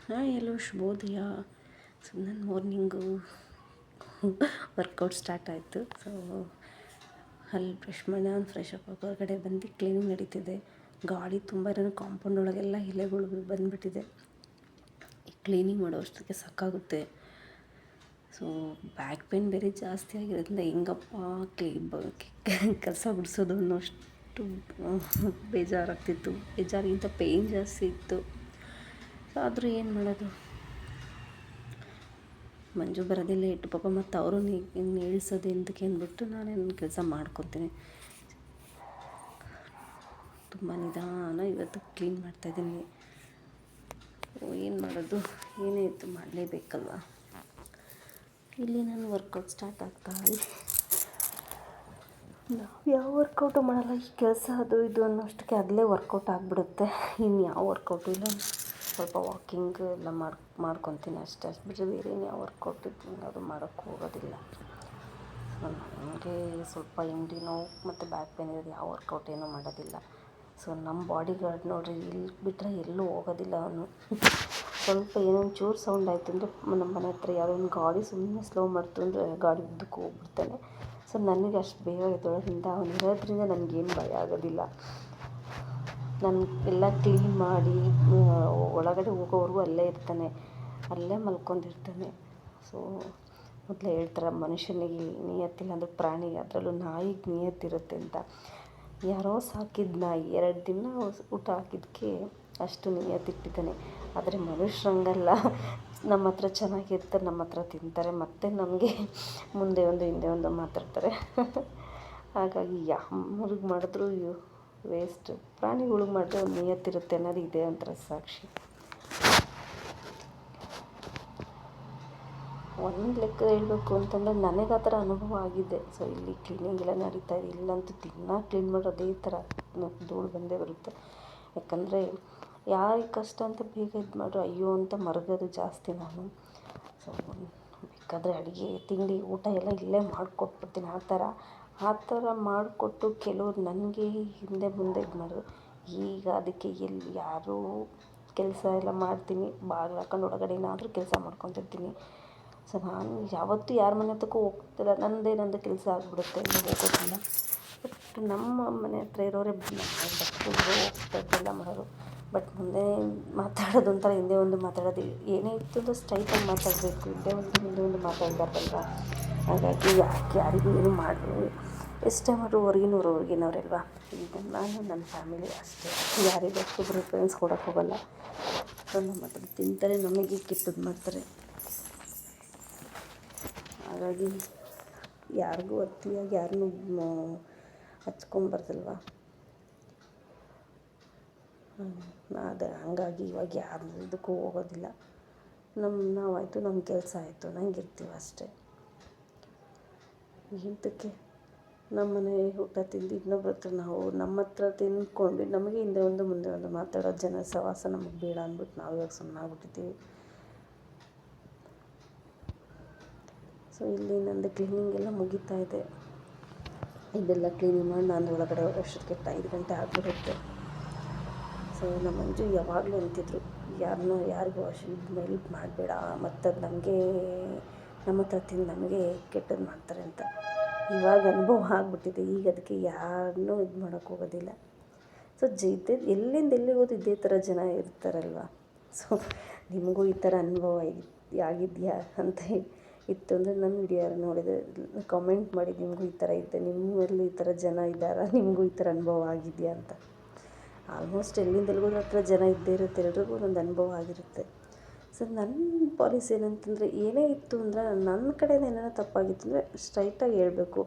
ಹಾಂ ಎಲ್ಲೋ ಶುಭೋದಯ. ಸೊ ನನ್ನ ಮಾರ್ನಿಂಗು ವರ್ಕೌಟ್ ಸ್ಟಾರ್ಟ್ ಆಯಿತು. ಸೊ ಅಲ್ಲಿ ಬ್ರಷ್ ಮಾಡಿ ನಾನು ಫ್ರೆಶ್ ಅಪ್ ಆಗಿ ಹೊರಗಡೆ ಬಂದು ಕ್ಲೀನಿಂಗ್ ನಡೀತಿದೆ. ಗಾಳಿ ತುಂಬ ಇರೋ ಕಾಂಪೌಂಡ್ ಒಳಗೆಲ್ಲ ಎಲೆಗಳು ಬಂದುಬಿಟ್ಟಿದೆ. ಕ್ಲೀನಿಂಗ್ ಮಾಡೋ ಅಷ್ಟಕ್ಕೆ ಸಾಕಾಗುತ್ತೆ. ಸೊ ಬ್ಯಾಕ್ ಪೇನ್ ಬೇರೆ ಜಾಸ್ತಿ ಆಗಿರೋದ್ರಿಂದ ಹೆಂಗಪ್ಪ ಕಸ ಗುಡಿಸೋದು ಅನ್ನೋಷ್ಟು ಬೇಜಾರಾಗ್ತಿತ್ತು. ಬೇಜಾರಿಗಿಂತ ಪೇಯ್ನ್ ಜಾಸ್ತಿ ಇತ್ತು. ಸೊ ಆದರೂ ಏನು ಮಾಡೋದು, ಮಂಜು ಬರೋದಿಲ್ಲ ಇಟ್ಟು ಪಾಪ, ಮತ್ತು ಅವರು ನಿಲ್ಸೋದು ಎಂದಕ್ಕೆ ಅಂದ್ಬಿಟ್ಟು ನಾನೇನು ಕೆಲಸ ಮಾಡ್ಕೊತೀನಿ. ತುಂಬ ನಿಧಾನ ಇವತ್ತು ಕ್ಲೀನ್ ಮಾಡ್ತಾಯಿದ್ದೀನಿ. ಏನು ಮಾಡೋದು, ಏನೇ ಇತ್ತು ಮಾಡಲೇಬೇಕಲ್ವ. ಇಲ್ಲಿ ನಾನು ವರ್ಕೌಟ್ ಸ್ಟಾರ್ಟ್ ಆಗ್ತಾ ಇದೆ. ನಾವು ಯಾವ ವರ್ಕೌಟು ಮಾಡಲ್ಲ, ಈ ಕೆಲಸ ಅದು ಇದು ಅನ್ನೋಷ್ಟಕ್ಕೆ ಅದಲೇ ವರ್ಕೌಟ್ ಆಗಿಬಿಡುತ್ತೆ. ಇನ್ನು ಯಾವ ವರ್ಕೌಟು ಇಲ್ಲ, ಸ್ವಲ್ಪ ವಾಕಿಂಗ್ ಎಲ್ಲ ಮಾಡ್ಕೊತೀನಿ ಅಷ್ಟೇ. ಅಷ್ಟು ಬಿಟ್ಟರೆ ಬೇರೆ ಯಾವ ವರ್ಕೌಟ್ ಇದ್ದು ಅದು ಮಾಡೋಕ್ಕೆ ಹೋಗೋದಿಲ್ಲ. ನನಗೆ ಸ್ವಲ್ಪ ಹಿಂಡಿ ನೋವು ಮತ್ತು ಬ್ಯಾಕ್ ಪೇನ್ ಇರೋದು, ಯಾವ ವರ್ಕೌಟ್ ಏನೂ ಮಾಡೋದಿಲ್ಲ. ಸೊ ನಮ್ಮ ಬಾಡಿ ಗಾರ್ಡ್ ನೋಡಿರಿ, ಇಲ್ಲಿ ಬಿಟ್ಟರೆ ಎಲ್ಲೂ ಹೋಗೋದಿಲ್ಲ ಅವನು. ಸ್ವಲ್ಪ ಏನೊಂದು ಚೂರು ಸೌಂಡ್ ಆಯಿತು ಅಂದರೆ ನಮ್ಮ ಮನೆ ಹತ್ರ ಯಾವುದೋ ಒಂದು ಗಾಡಿ ಸುಮ್ಮನೆ ಸ್ಲೋ ಮಾಡ್ತು ಅಂದರೆ ಗಾಡಿ ಉದ್ದಕ್ಕೆ ಹೋಗ್ಬಿಡ್ತಾನೆ. ಸೊ ನನಗೆ ಅಷ್ಟು ಬೇಗ ಎದ್ದೊಳೋದ್ರಿಂದ ಅವನು ಇರೋದ್ರಿಂದ ನನಗೇನು ಭಯ ಆಗೋದಿಲ್ಲ. ನಾನು ಎಲ್ಲ ಕ್ಲೀನ್ ಮಾಡಿ ಒಳಗಡೆ ಹೋಗೋವರೆಗೂ ಅಲ್ಲೇ ಇರ್ತಾನೆ, ಅಲ್ಲೇ ಮಲ್ಕೊಂಡಿರ್ತಾನೆ. ಸೊ ಮೊದಲೇ ಹೇಳ್ತಾರೆ, ಮನುಷ್ಯನಿಗೆ ನಿಯತ್ತಿಲ್ಲ ಅಂದರೆ ಪ್ರಾಣಿಗೆ, ಅದರಲ್ಲೂ ನಾಯಿಗೆ ನಿಯತ್ತಿರುತ್ತೆ ಅಂತ. ಯಾರೋ ಸಾಕಿದ ನಾಯಿ 2 ದಿನ ಊಟ ಹಾಕಿದ್ದಕ್ಕೆ ಅಷ್ಟು ನಿಯತ್ತಿಟ್ಟಿದ್ದಾನೆ. ಆದರೆ ಮನುಷ್ಯರಂಗಲ್ಲ, ನಮ್ಮ ಹತ್ರ ಚೆನ್ನಾಗಿರ್ತಾರೆ, ನಮ್ಮ ಹತ್ರ ತಿಂತಾರೆ, ಮತ್ತು ನಮಗೆ ಮುಂದೆ ಒಂದು ಹಿಂದೆ ಒಂದು ಮಾತಾಡ್ತಾರೆ. ಹಾಗಾಗಿ ಯಾರಿಗೆ ಮಾಡಿದ್ರು ವೇಸ್ಟ್. ಪ್ರಾಣಿಗಳಿಗೆ ಮಾಡಿದ್ರೆ ಒಂದು ನಿಯತ್ತಿರುತ್ತೆ ಅನ್ನೋದು ಇದೆ ಒಂಥರ ಸಾಕ್ಷಿ. ಒಂದು ಲೆಕ್ಕ ಹೇಳಬೇಕು ಅಂತಂದರೆ ನನಗೆ ಆ ಥರ ಅನುಭವ ಆಗಿದೆ. ಸೊ ಇಲ್ಲಿ ಕ್ಲೀನಿಂಗ್ ಎಲ್ಲ ನಡೀತಾ ಇದೆ. ಇಲ್ಲಂತೂ ದಿನ ಕ್ಲೀನ್ ಮಾಡೋದು ಅದೇ ಥರ ಧೂಳು ಬಂದೇ ಬರುತ್ತೆ. ಯಾಕಂದರೆ ಯಾರಿಗೆ ಕಷ್ಟ ಅಂತ ಬೇಗ ಇದು ಮಾಡ್ರು ಅಯ್ಯೋ ಅಂತ ಮರಗೋದು ಜಾಸ್ತಿ ನಾನು. ಸೊ ಬೇಕಾದರೆ ಅಡುಗೆ ತಿಂಡಿ ಊಟ ಎಲ್ಲ ಇಲ್ಲೇ ಮಾಡಿಕೊಟ್ಬಿಡ್ತೀನಿ. ಆ ಥರ ಮಾಡಿಕೊಟ್ಟು ಕೆಲವ್ರು ನನಗೆ ಹಿಂದೆ ಮುಂದೆ ಇದು ಮಾಡೋದು. ಈಗ ಅದಕ್ಕೆ ಯಾರೂ ಕೆಲಸ ಎಲ್ಲ ಮಾಡ್ತೀನಿ, ಬಾಗಿಲು ಹಾಕೊಂಡು ಒಳಗಡೆ ಏನಾದರೂ ಕೆಲಸ ಮಾಡ್ಕೊತಿರ್ತೀನಿ. ಸೊ ನಾನು ಯಾವತ್ತೂ ಯಾರ ಮನೆ ಹತ್ರಕ್ಕೂ ಹೋಗ್ತಿಲ್ಲ, ನಂದು ಕೆಲಸ ಆಗಿಬಿಡುತ್ತೆ, ಹೋಗೋದಿಲ್ಲ. ಬಟ್ ನಮ್ಮ ಮನೆ ಹತ್ರ ಇರೋರೇ ಹೋಗ್ತಾಯಿದ್ದೆಲ್ಲ ಮಾಡೋರು. ಬಟ್ ಮುಂದೆ ಮಾತಾಡೋದು ಒಂಥರ ಹಿಂದೆ ಒಂದು ಮಾತಾಡೋದು, ಏನೇ ಇತ್ತು ಅಂದರೆ ಸ್ಟ್ರೈಟಾಗಿ ಮಾತಾಡಬೇಕು, ಮುಂದೆ ಒಂದು ಮಾತಾಡಬಾರ್ದಲ್ವ. ಹಾಗಾಗಿ ಯಾರಿಗೂ ಏನು ಮಾಡಿದ್ರು ಎಷ್ಟೇ ಮಾಡಿದ್ರು ಹೊರಗಿನವ್ರಲ್ವ. ಈಗ ನಾನು ನನ್ನ ಫ್ಯಾಮಿಲಿ ಅಷ್ಟೇ, ಯಾರಿಗೂ ಅಷ್ಟು ಪ್ರಿಫರೆನ್ಸ್ ಕೊಡೋಕ್ಕೆ ಹೋಗಲ್ಲ. ಸೊ ನಮ್ಮ ಹತ್ರ ತಿಂತಾರೆ, ನಮಗೆ ಕೆಟ್ಟದ್ದು ಮಾಡ್ತಾರೆ. ಹಾಗಾಗಿ ಯಾರಿಗೂ ಅತಿಯಾಗಿ ಯಾರನ್ನೂ ಹಚ್ಕೊಂಬಾರ್ದಲ್ವ. ಅದೇ ಹಂಗಾಗಿ ಇವಾಗ ಯಾರು ಇದಕ್ಕೂ ಹೋಗೋದಿಲ್ಲ. ನಾವಾಯಿತು, ನಮ್ಮ ಕೆಲಸ ಆಯಿತು, ನಂಗೆ ಅಷ್ಟೇ. ಇಂಥಕ್ಕೆ ನಮ್ಮ ಮನೆ ಊಟ ತಿಂದು ಇನ್ನೊಬ್ರ ಹತ್ರ ನಾವು ನಮ್ಮ ಹತ್ರ ತಿಂದ್ಕೊಂಡು ನಮಗೆ ಹಿಂದೆ ಒಂದು ಮುಂದೆ ಒಂದು ಮಾತಾಡೋ ಜನ ಸಹವಾಸ ನಮಗೆ ಬೇಡ ಅಂದ್ಬಿಟ್ಟು ನಾವು ಇವಾಗ ಸುಮ್ಮನಾಗ್ಬಿಟ್ಟಿದ್ದೀವಿ. ಸೊ ಇಲ್ಲಿ ನಂದು ಕ್ಲೀನಿಂಗ್ ಎಲ್ಲ ಮುಗೀತಾ ಇದೆ. ಇದೆಲ್ಲ ಕ್ಲೀನಿಂಗ್ ಮಾಡಿ ನಾನು ಒಳಗಡೆ ಹೋಗೋಷ್ಟೊತ್ತಿಗೆ 5 ಗಂಟೆ ಆಗಿಬಿಡುತ್ತೆ. ಸೊ ನಮ್ಮ ಮಂಜು ಯಾವಾಗಲೂ ಅಂತಿದ್ರು, ಯಾರಿಗೂ ಹೆಲ್ಪ್ ಮಾಡಬೇಡ, ಮತ್ತು ಅದು ನಮಗೆ ನಮ್ಮ ಹತ್ರ ತಿಂದು ನಮಗೆ ಕೆಟ್ಟದ್ದು ಮಾಡ್ತಾರೆ ಅಂತ. ಇವಾಗ ಅನುಭವ ಆಗಿಬಿಟ್ಟಿದೆ. ಈಗ ಅದಕ್ಕೆ ಯಾರನ್ನೂ ಇದು ಮಾಡೋಕ್ಕೆ ಹೋಗೋದಿಲ್ಲ. ಸೊ ಎಲ್ಲಿಂದ ಎಲ್ಲಿಗೆ ಹೋದ್ರು ಇದೇ ಥರ ಜನ ಇರ್ತಾರಲ್ವ. ಸೊ ನಿಮಗೂ ಈ ಥರ ಅನುಭವ ಆಗಿದೆಯಾ ಅಂತ ಇತ್ತು ಅಂದರೆ ನನ್ನ ವಿಡಿಯೋ ಯಾರು ನೋಡಿದರೆ ಕಾಮೆಂಟ್ ಮಾಡಿ, ನಿಮಗೂ ಈ ಥರ ಇದೆ, ನಿಮ್ಮಲ್ಲಿ ಈ ಥರ ಜನ ಇದ್ದಾರಾ, ನಿಮಗೂ ಈ ಥರ ಅನುಭವ ಆಗಿದೆಯಾ ಅಂತ. ಆಲ್ಮೋಸ್ಟ್ ಎಲ್ಲಿಂದ ಎಲ್ಲಿಗೋದ್ರೂ ಹತ್ರ ಜನ ಇದ್ದೇ ಇರುತ್ತೆ, ಎಲ್ರಿಗೂ ಒಂದೊಂದು ಅನುಭವ ಆಗಿರುತ್ತೆ. ಸೊ ನನ್ನ ಪಾಲಿಸಿ ಏನಂತಂದರೆ, ಏನೇ ಇತ್ತು ಅಂದರೆ ನನ್ನ ಕಡೆಯಿಂದ ಏನಾರ ತಪ್ಪಾಗಿತ್ತು ಅಂದರೆ ಸ್ಟ್ರೈಟಾಗಿ ಹೇಳ್ಬೇಕು.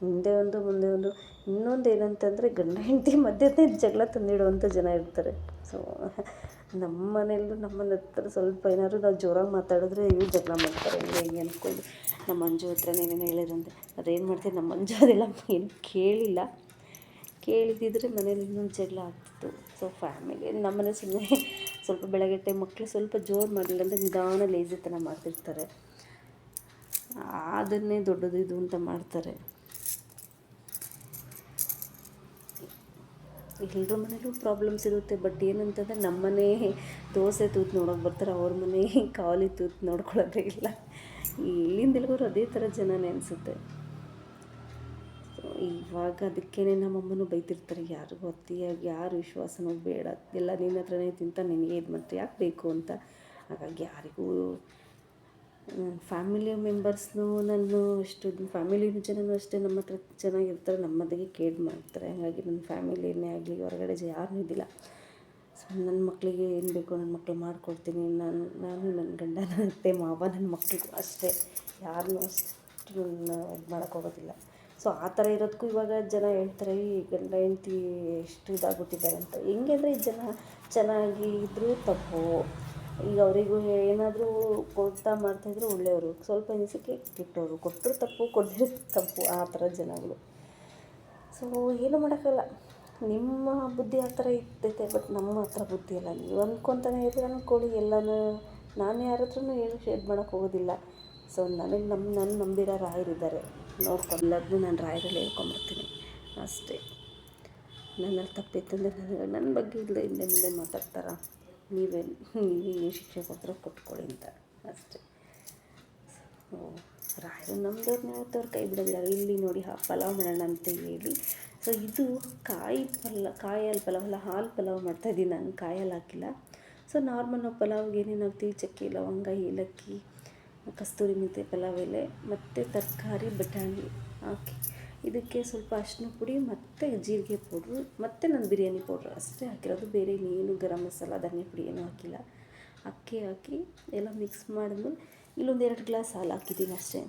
ಹಿಂದೆ ಒಂದು ಮುಂದೆ ಒಂದು. ಇನ್ನೊಂದು ಏನಂತಂದರೆ, ಗಂಡ ಹೆಂಡತಿ ಮಧ್ಯೆ ಜಗಳ ತಂದಿಡುವಂಥ ಜನ ಇರ್ತಾರೆ. ಸೊ ನಮ್ಮ ಮನೆ ಹತ್ರ ಸ್ವಲ್ಪ ಏನಾದ್ರು ನಾವು ಜೋರಾಗಿ ಮಾತಾಡಿದ್ರೆ ಇವ್ರು ಜಗಳ ಮಾಡ್ತಾರೆ, ಹಿಂಗೆ ಅಂದ್ಕೊಂಡು ನಮ್ಮ ಮಂಜು ಹತ್ರ ಏನೇನು ಹೇಳಿದ್ರಂತೆ. ಅದೇನು ಮಾಡ್ತೀನಿ, ನಮ್ಮ ಮಂಜು ಅದೆಲ್ಲ ಏನು ಕೇಳಿದ್ದಿದ್ರೆ ಮನೇಲಿ ಇನ್ನೊಂದು ಜಗಳ ಆಗ್ತಿತ್ತು. ಸೊ ಫ್ಯಾಮಿಲಿ ನಮ್ಮನೆ ಸುಮ್ಮನೆ ಸ್ವಲ್ಪ ಬೆಳಗ್ಗೆ ಮಕ್ಕಳು ಸ್ವಲ್ಪ ಜೋರು ಮಾಡಲಿಲ್ಲ ಅಂದರೆ ನಿಧಾನ ಲೇಜಿತನ ಮಾಡ್ತಿರ್ತಾರೆ. ಅದನ್ನೇ ದೊಡ್ಡದು ಇದು ಅಂತ ಮಾಡ್ತಾರೆ. ಎಲ್ಲರ ಮನೇಲೂ ಪ್ರಾಬ್ಲಮ್ಸ್ ಇರುತ್ತೆ. ಬಟ್ ಏನಂತಂದರೆ ನಮ್ಮನೆ ದೋಸೆ ತೂತು ನೋಡೋಕೆ ಬರ್ತಾರೆ, ಅವ್ರ ಮನೆ ಕಾವಲಿ ತೂತು ನೋಡ್ಕೊಳ್ಳೋದೇ ಇಲ್ಲ. ಇಲ್ಲಿಂದ ಎಲ್ಗೋರು ಅದೇ ಥರ ಜನನೇ ಅನಿಸುತ್ತೆ. ಸೊ ಇವಾಗ ಅದಕ್ಕೇ ನಮ್ಮಮ್ಮನೂ ಬೈತಿರ್ತಾರೆ, ಯಾರಿಗೂ ಅತಿಯಾಗಿ ಯಾರು ವಿಶ್ವಾಸನೂ ಬೇಡ, ಎಲ್ಲ ನಿನ್ನ ಹತ್ರನೇ ತಿಂತ ನಿನಗೆ ಇದು ಮಾಡ್ತೀವಿ ಯಾಕೆ ಬೇಕು ಅಂತ. ಹಾಗಾಗಿ ಯಾರಿಗೂ ಫ್ಯಾಮಿಲಿ ಮೆಂಬರ್ಸ್ನೂ ನಾನು ಅಷ್ಟು ಫ್ಯಾಮಿಲಿ ಜನನೂ ಅಷ್ಟೇ ನಮ್ಮ ಹತ್ರ ಚೆನ್ನಾಗಿರ್ತಾರೆ, ನಮ್ಮದಿಗೆ ಕೇರ್ ಮಾಡ್ತಾರೆ. ಹಾಗಾಗಿ ನನ್ನ ಫ್ಯಾಮಿಲಿಯೇ ಆಗಲಿ ಹೊರಗಡೆ ಯಾರನ್ನೂ ಇದ್ದಿಲ್ಲ. ಸೊ ನನ್ನ ಮಕ್ಕಳಿಗೆ ಏನು ಬೇಕೋ ನನ್ನ ಮಕ್ಕಳು ಮಾಡಿಕೊಡ್ತೀನಿ. ನಾನು ನನ್ನ ಗಂಡ, ನನ್ನ ಅತ್ತೆ ಮಾವ, ನನ್ನ ಮಕ್ಕಳಿಗೂ ಅಷ್ಟೇ, ಯಾರನ್ನೂ ಅಷ್ಟು ಇದು ಮಾಡೋಕ್ಕೋಗೋದಿಲ್ಲ. ಸೊ ಆ ಥರ ಇರೋದಕ್ಕೂ ಇವಾಗ ಜನ ಹೇಳ್ತಾರೆ, ಈ ಗಂಡ ಹೆಂಡ್ತಿ ಎಷ್ಟು ಇದಾಗ್ಬಿಟ್ಟಿದ್ದಾರೆ ಅಂತ. ಹೆಂಗೆ ಅಂದರೆ ಈ ಜನ ಚೆನ್ನಾಗಿ ಇದ್ದರೂ ತಪ್ಪು, ಈಗ ಅವರಿಗೂ ಏನಾದರೂ ಕೊಡ್ತಾ ಮಾಡ್ತಾಯಿದ್ರು ಒಳ್ಳೆಯವರು, ಸ್ವಲ್ಪ ಹಿಂಸೆಗೆ ಕೆಟ್ಟವರು, ಕೊಟ್ಟರು ತಪ್ಪು ಕೊಡದಿರೋ ತಪ್ಪು, ಆ ಥರ ಜನಗಳು. ಸೊ ಏನೂ ಮಾಡೋಕ್ಕಲ್ಲ, ನಿಮ್ಮ ಬುದ್ಧಿ ಆ ಥರ ಇರ್ತೈತೆ, ಬಟ್ ನಮ್ಮ ಹತ್ರ ಬುದ್ಧಿ ಇಲ್ಲ. ನೀವು ಅಂದ್ಕೊತಾನೆ ಇದ್ರೆ ಅಂದ್ಕೊಳ್ಳಿ, ಎಲ್ಲನೂ ನಾನು ಯಾರ ಹತ್ರನೂ ಏನು ಶೇರ್ ಮಾಡೋಕ್ಕೆ ಹೋಗೋದಿಲ್ಲ. ಸೊ ನನಗೆ ನನ್ನ ನಂಬಿರೋ ರಾಯರಿದ್ದಾರೆ, ನೋಡ್ಕೊಂಡು ಎಲ್ಲದನ್ನೂ ನಾನು ರಾಯರಲ್ಲಿ ಹೇಳ್ಕೊಂಬರ್ತೀನಿ ಅಷ್ಟೇ. ನನ್ನಲ್ಲಿ ತಪ್ಪಿತ್ತಂದರೆ ನನ್ನ ಬಗ್ಗೆ ಇಲ್ಲದೆ ಹಿಂದೆ ಮುಂದೆ ಮಾತಾಡ್ತಾರ, ನೀವೇ ಶಿಕ್ಷೆ ಕೊಟ್ಟರೆ ಕೊಟ್ಕೊಳ್ಳಿ ಅಂತ ಅಷ್ಟೇ. ಸೊ ರಾಯರು ನಮ್ಮದವ್ರನ್ನ ಯಾವತ್ತವ್ರು ಕೈ ಬಿಡೋದಿಲ್ಲ. ಇಲ್ಲಿ ನೋಡಿ ಪಲಾವ್ ಮಾಡೋಣ ಅಂತ ಹೇಳಿ, ಸೊ ಇದು ಕಾಯಲ್ಲಿ ಪಲಾವ್ ಅಲ್ಲ, ಹಾಲು ಪಲಾವ್ ಮಾಡ್ತಾಯಿದ್ದೀನಿ ನಾನು, ಕಾಯಲ್ಲಿ ಹಾಕಿಲ್ಲ. ಸೊ ನಾರ್ಮಲ್ ನಾವು ಪಲಾವ್ಗೆ ಏನೇನು ಹಾಕ್ತೀವಿ, ಚಕ್ಕೆ ಲವಂಗ ಏಲಕ್ಕಿ ಕಸ್ತೂರಿ ಮೆಂತ್ಯ ಪಲಾವ್ ಎಲೆ ಮತ್ತು ತರಕಾರಿ ಬಟಾಣಿ ಹಾಕಿ, ಇದಕ್ಕೆ ಸ್ವಲ್ಪ ಅರಿಶಿನ ಪುಡಿ ಮತ್ತು ಜೀರಿಗೆ ಪೌಡ್ರು ಮತ್ತು ನಾನು ಬಿರಿಯಾನಿ ಪೌಡ್ರು ಅಷ್ಟೇ ಹಾಕಿರೋದು, ಬೇರೆ ಇನ್ನೇನು ಗರಂ ಮಸಾಲ ಧನಿಯಾ ಪುಡಿ ಏನೂ ಹಾಕಿಲ್ಲ. ಅಕ್ಕಿ ಹಾಕಿ ಎಲ್ಲ ಮಿಕ್ಸ್ ಮಾಡಿದ್ಮೇಲೆ ಇಲ್ಲೊಂದು 2 ಗ್ಲಾಸ್ ಹಾಲು ಹಾಕಿದ್ದೀನಿ ಅಷ್ಟೇ.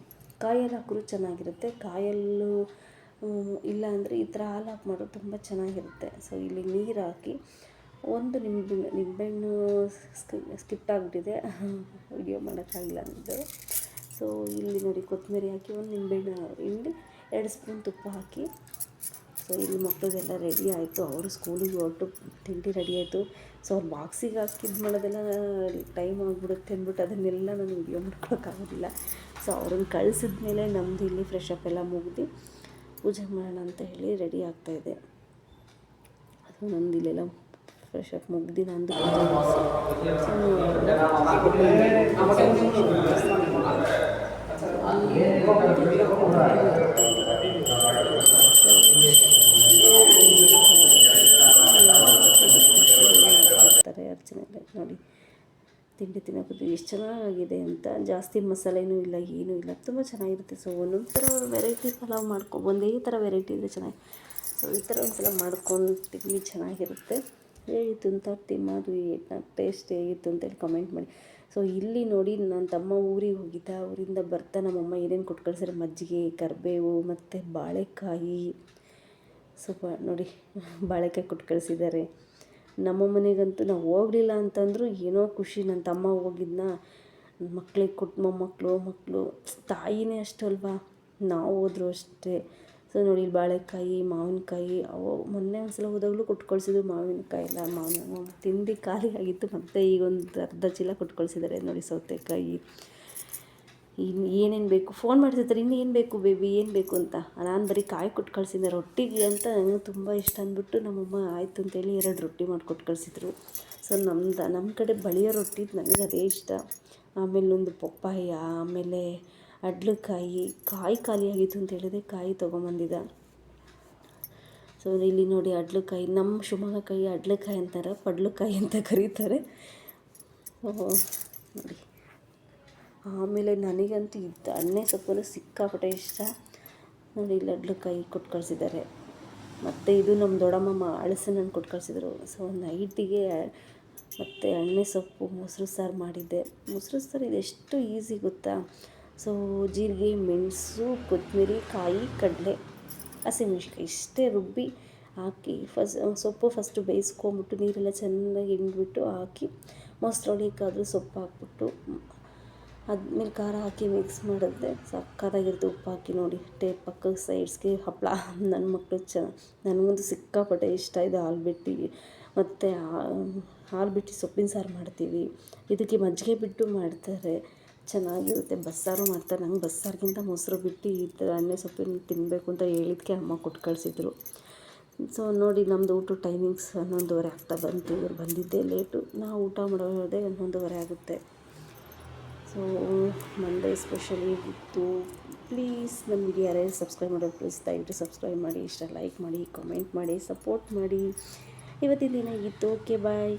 ಕಾಯಲ್ಲಿ ಹಾಕಿದ್ರು ಚೆನ್ನಾಗಿರುತ್ತೆ, ಕಾಯಲ್ಲೂ ಇಲ್ಲ ಅಂದರೆ ಈ ಥರ ಹಾಲು ಹಾಕಿ ಮಾಡೋದು ತುಂಬ ಚೆನ್ನಾಗಿರುತ್ತೆ. ಸೊ ಇಲ್ಲಿ ನೀರು ಹಾಕಿ ಒಂದು ನಿಂಬೆಹಣ್ಣು ಸ್ಕಿಪ್ ಆಗಿಬಿಟ್ಟಿದೆ, ವಿಡಿಯೋ ಮಾಡೋಕ್ಕಾಗಿಲ್ಲ ಅಂದು. ಸೊ ಇಲ್ಲಿ ನೋಡಿ ಕೊತ್ತಂಬರಿ ಹಾಕಿ ಒಂದು ನಿಂಬೆಹಣ್ಣು ಹಿಂಡಿ 2 ಸ್ಪೂನ್ ತುಪ್ಪ ಹಾಕಿ, ಸೊ ಇಲ್ಲಿ ಮಕ್ಕಳಿಗೆಲ್ಲ ರೆಡಿ ಆಯಿತು, ಅವರು ಸ್ಕೂಲಿಗೆ ಹೊರಟು ತಿಂಡಿ ರೆಡಿ ಆಯಿತು. ಸೊ ಅವ್ರು ಬಾಕ್ಸಿಗೆ ಹಾಕಿದ್ದು ಮಾಡೋದೆಲ್ಲ ಟೈಮ್ ಆಗಿಬಿಡುತ್ತೆ ಅಂದ್ಬಿಟ್ಟು ಅದನ್ನೆಲ್ಲ ನಾನು ವಿಡಿಯೋ ಮಾಡ್ಕೊಳಕ್ಕಾಗೋದಿಲ್ಲ. ಸೊ ಅವ್ರನ್ನ ಕಳಿಸಿದ್ಮೇಲೆ ನಮ್ಮದು ಇಲ್ಲಿ ಫ್ರೆಶ್ ಅಪ್ ಎಲ್ಲ ಮುಗಿದು ಪೂಜೆ ಮಾಡೋಣ ಅಂತ ಹೇಳಿ ರೆಡಿ ಆಗ್ತಾಯಿದೆ. ಅದು ನಮ್ಮದು ಇಲ್ಲೆಲ್ಲ ಫ್ರೆಶ್ ಅಪ್ ಮುಗ್ದು ನಂದು ಅರ್ಚನೆ ನೋಡಿ ತಿಂಡಿ ತಿನ್ನೋದು ಎಷ್ಟು ಚೆನ್ನಾಗಿದೆ ಅಂತ. ಜಾಸ್ತಿ ಮಸಾಲೆನೂ ಇಲ್ಲ, ಏನೂ ಇಲ್ಲ, ತುಂಬ ಚೆನ್ನಾಗಿರುತ್ತೆ. ಸೊ ಒಂದೊಂದು ಥರ ವೆರೈಟಿ ಪಲಾವ್ ಒಂದೇ ಥರ ವೆರೈಟಿ ಇದ್ದರೆ ಚೆನ್ನಾಗಿ. ಸೊ ಈ ಥರ ಒಂದು ಸಲ ಮಾಡ್ಕೊಂಡು ತಿಂಡಿ ಚೆನ್ನಾಗಿರುತ್ತೆ. ಹೇಗಿತ್ತು ಅಂತ ತಿನ್ನೋದು ಟೇಸ್ಟ್ ಹೇಗಿತ್ತು ಅಂತೇಳಿ ಕಮೆಂಟ್ ಮಾಡಿ. ಸೊ ಇಲ್ಲಿ ನೋಡಿ ನನ್ನ ತಮ್ಮ ಊರಿಗೆ ಹೋಗಿದ್ದ, ಊರಿಂದ ಬರ್ತಾ ನಮ್ಮಮ್ಮ ಏನೇನು ಕೊಟ್ಟು ಕಳಿಸಿದ್ರೆ, ಮಜ್ಜಿಗೆ, ಕರಿಬೇವು ಮತ್ತು ಬಾಳೆಕಾಯಿ, ಸ್ವಲ್ಪ ನೋಡಿ ಬಾಳೆಕಾಯಿ ಕೊಟ್ಟು ಕಳಿಸಿದ್ದಾರೆ. ನಮ್ಮ ಮನೆಗಂತೂ ನಾವು ಹೋಗಲಿಲ್ಲ ಅಂತಂದರೂ ಏನೋ ಖುಷಿ, ನನ್ನ ತಮ್ಮ ಹೋಗಿದ್ನ ಮಕ್ಳಿಗೆ ಕೊಟ್ಟು ಮಕ್ಕಳು ತಾಯಿನೇ ಅಷ್ಟು ಅಲ್ವಾ, ನಾವು ಹೋದರೂ ಅಷ್ಟೇ. ಸೊ ನೋಡಿ ಇಲ್ಲಿ ಬಾಳೆಕಾಯಿ, ಮಾವಿನಕಾಯಿ, ಅವು ಮೊನ್ನೆ ಒಂದು ಸಲ ಹೋದಾಗಲೂ ಕೊಟ್ಟು ಕಳಿಸಿದ್ರು ಮಾವಿನಕಾಯಿ ಎಲ್ಲ. ಮಾವಿನ ತಿಂದು ಖಾಲಿ ಆಗಿತ್ತು, ಮತ್ತು ಈಗ ಒಂದು ಅರ್ಧ ಚೀಲ ಕೊಟ್ಟು ಕಳಿಸಿದ್ದಾರೆ ನೋಡಿ. ಸೌತೆಕಾಯಿ, ಇನ್ನು ಏನೇನು ಬೇಕು ಫೋನ್ ಮಾಡ್ತಿರ್ತಾರೆ, ಇನ್ನು ಏನು ಬೇಕು ಬೇಬಿ, ಏನು ಬೇಕು ಅಂತ. ನಾನು ಬರೀ ಕಾಯಿ ಕೊಟ್ಟು ಕಳಿಸಿದ್ದೆ, ರೊಟ್ಟಿಗೆ ಅಂತ ನನಗೆ ತುಂಬ ಇಷ್ಟ ಅಂದ್ಬಿಟ್ಟು ನಮ್ಮಮ್ಮ ಆಯಿತು ಅಂತೇಳಿ 2 ರೊಟ್ಟಿ ಮಾಡಿಕೊಟ್ಟು ಕಳಿಸಿದ್ರು. ಸೊ ನಮ್ಮ ಕಡೆ ಬಳಿಯೋ ರೊಟ್ಟಿ ನನಗೆ ಅದೇ ಇಷ್ಟ. ಆಮೇಲೆ ಒಂದು ಪಪ್ಪಾಯ, ಆಮೇಲೆ ಅಡ್ಲಕಾಯಿ, ಕಾಯಿ ಖಾಲಿ ಆಗಿತ್ತು ಅಂತ ಹೇಳಿದೆ, ಕಾಯಿ ತೊಗೊಂಬಂದಿದ್ದ. ಸೊ ಇಲ್ಲಿ ನೋಡಿ ಅಡ್ಲಕಾಯಿ, ನಮ್ಮ ಶಿವಮೊಗ್ಗ ಕಾಯಿ ಅಡ್ಲಕಾಯಿ ಅಂತಾರೆ, ಪಡ್ಲಕಾಯಿ ಅಂತ ಕರೀತಾರೆ ನೋಡಿ. ಆಮೇಲೆ ನನಗಂತೂ ಇದು ಎಣ್ಣೆ ಸೊಪ್ಪು ಸಿಕ್ಕಾಪಟ್ಟೆ ಇಷ್ಟ ನೋಡಿ. ಇಲ್ಲಿ ಅಡ್ಲಕಾಯಿ ಕೊಟ್ಟು ಕಳಿಸಿದ್ದಾರೆ. ಮತ್ತು ಇದು ನಮ್ಮ ದೊಡ್ಡಮ್ಮ ಹಲಸಿನಣ್ಣು ಕೊಟ್ಟು ಕಳಿಸಿದ್ರು. ಸೊ ನೈಟಿಗೆ ಮತ್ತು ಎಣ್ಣೆ ಸೊಪ್ಪು ಮೊಸರು ಸಾರು ಮಾಡಿದ್ದೆ. ಮೊಸರು ಸಾರು ಇದೆಷ್ಟು ಈಸಿ ಗೊತ್ತಾ. ಸೊ ಜೀರಿಗೆ, ಮೆಣಸು, ಕೊತ್ತಂಬರಿ, ಕಾಯಿ, ಕಡಲೆ, ಹಸಿಮೆಣ್ಸಿನ್ಕಾಯಿ ಇಷ್ಟೇ ರುಬ್ಬಿ ಹಾಕಿ ಸೊಪ್ಪು ಫಸ್ಟು ಬೇಯಿಸ್ಕೊಂಬಿಟ್ಟು ನೀರೆಲ್ಲ ಚೆನ್ನಾಗಿ ಹಿಂಡ್ಬಿಟ್ಟು ಹಾಕಿ, ಮೊಸರೊಳಿಕಾದರೂ ಸೊಪ್ಪು ಹಾಕ್ಬಿಟ್ಟು ಆದ್ಮೇಲೆ ಖಾರ ಹಾಕಿ ಮಿಕ್ಸ್ ಮಾಡಿದ್ರೆ ಸಕ್ಕತ್ತಾಗಿರುತ್ತೆ. ಉಪ್ಪು ಹಾಕಿ ನೋಡಿ, ಪಕ್ಕದ ಸೈಡ್ಸ್ಗೆ ಹಪ್ಪಳ. ನನ್ನ ಮಕ್ಕಳು ನನಗಂತೂ ಸಿಕ್ಕಾಪಟ್ಟೆ ಇಷ್ಟ ಇದು ಆಲೂಗಡ್ಡೆ ಮತ್ತು ಆಲೂಗಡ್ಡೆ ಸೊಪ್ಪಿನ ಸಾರು ಮಾಡ್ತೀವಿ. ಇದಕ್ಕೆ ಮಜ್ಜಿಗೆ ಬಿಟ್ಟು ಮಾಡ್ತಾರೆ, ಚೆನ್ನಾಗಿರುತ್ತೆ. ಬಸ್ಸಾರು ಮಾಡ್ತಾರೆ. ನಂಗೆ ಬಸ್ಸಾರಿಗಿಂತ ಮೊಸರು ಬಿಟ್ಟು ಈ ಥರ ಎಣ್ಣೆ ಸೊಪ್ಪಿನ ತಿನ್ನಬೇಕು ಅಂತ ಹೇಳಿದ್ಕೆ ಅಮ್ಮ ಕೊಟ್ಟು ಕಳಿಸಿದ್ರು. ಸೊ ನೋಡಿ ನಮ್ಮದು ಊಟ ಟೈಮಿಂಗ್ಸ್ 11:30 ಆಗ್ತಾ ಬಂತು. ಇವ್ರು ಬಂದಿದ್ದೇ ಲೇಟು, ನಾವು ಊಟ ಮಾಡೋದೇ 11:30 ಆಗುತ್ತೆ. ಸೊ ಮಂಡೇ ಸ್ಪೆಷಲಿ ಇತ್ತು. ಪ್ಲೀಸ್ ನಮ್ಮ ವಿಡಿಯೋ ಯಾರ್ಯಾರು ಸಬ್ಸ್ಕ್ರೈಬ್ ಮಾಡೋದು ಪ್ಲೀಸ್ ದಯವಿಟ್ಟು ಸಬ್ಸ್ಕ್ರೈಬ್ ಮಾಡಿ, ಇಷ್ಟ ಲೈಕ್ ಮಾಡಿ, ಕಾಮೆಂಟ್ ಮಾಡಿ, ಸಪೋರ್ಟ್ ಮಾಡಿ. ಇವತ್ತಿನ ದಿನ ಇತ್ತು. ಓಕೆ ಬಾಯ್.